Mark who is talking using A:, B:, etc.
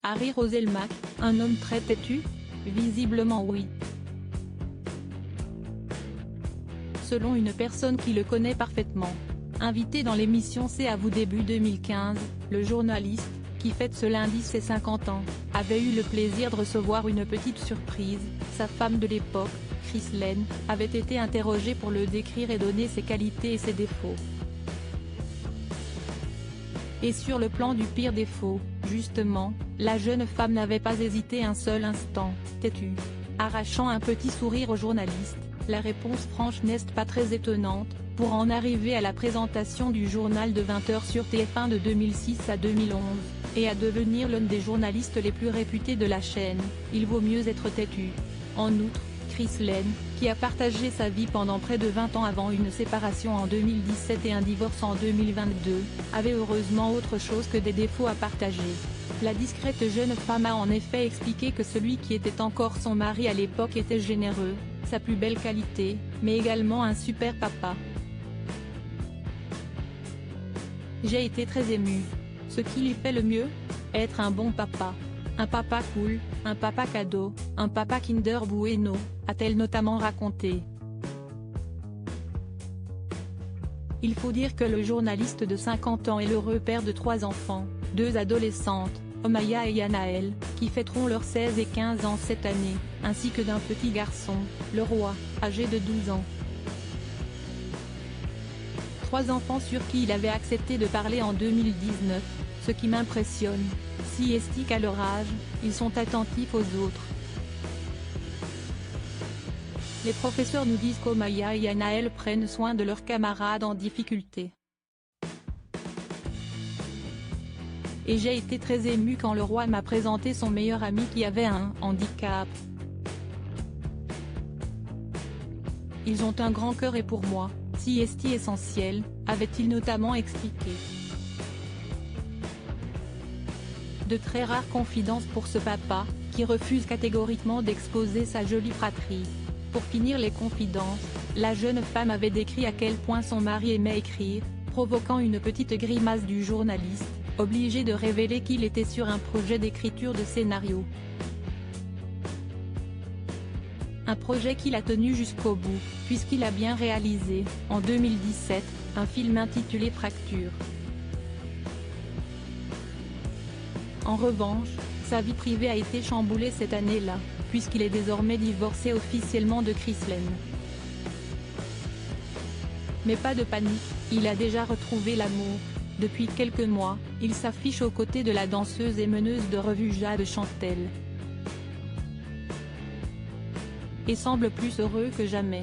A: Harry Roselmack, un homme très têtu? Visiblement oui. Selon une personne qui le connaît parfaitement. Invité dans l'émission C'est à vous début 2015, le journaliste, qui fête ce lundi ses 50 ans, avait eu le plaisir de recevoir une petite surprise. Sa femme de l'époque, Chris Lane, avait été interrogée pour le décrire et donner ses qualités et ses défauts. Et sur le plan du pire défaut, justement, la jeune femme n'avait pas hésité un seul instant, têtue. Arrachant un petit sourire au journaliste, la réponse franche n'est pas très étonnante, pour en arriver à la présentation du journal de 20h sur TF1 de 2006 à 2011, et à devenir l'un des journalistes les plus réputés de la chaîne, il vaut mieux être têtu. En outre, Chris Lane, qui a partagé sa vie pendant près de 20 ans avant une séparation en 2017 et un divorce en 2022, avait heureusement autre chose que des défauts à partager. La discrète jeune femme a en effet expliqué que celui qui était encore son mari à l'époque était généreux, sa plus belle qualité, mais également un super papa. J'ai été très émue. Ce qui lui fait le mieux? Être un bon papa. Un papa cool, un papa cadeau, un papa Kinder Bueno, a-t-elle notamment raconté. Il faut dire que le journaliste de 50 ans est l'heureux père de 3 enfants, 2 adolescentes, Omaya et Yanaël, qui fêteront leurs 16 et 15 ans cette année, ainsi que d'un petit garçon, le roi, âgé de 12 ans. 3 enfants sur qui il avait accepté de parler en 2019, ce qui m'impressionne. Si estiques à leur âge, ils sont attentifs aux autres. Les professeurs nous disent qu'Omaya et Yanaël prennent soin de leurs camarades en difficulté. Et j'ai été très émue quand le roi m'a présenté son meilleur ami qui avait un handicap. Ils ont un grand cœur et pour moi, si essentiel, avait-il notamment expliqué. De très rares confidences pour ce papa, qui refuse catégoriquement d'exposer sa jolie fratrie. Pour finir les confidences, la jeune femme avait décrit à quel point son mari aimait écrire, provoquant une petite grimace du journaliste, obligé de révéler qu'il était sur un projet d'écriture de scénario. Un projet qu'il a tenu jusqu'au bout, puisqu'il a bien réalisé, en 2017, un film intitulé Fracture. En revanche, sa vie privée a été chamboulée cette année-là, puisqu'il est désormais divorcé officiellement de Chris Lane. Mais pas de panique, il a déjà retrouvé l'amour. Depuis quelques mois, il s'affiche aux côtés de la danseuse et meneuse de revue Jade Chantel. Et semble plus heureux que jamais.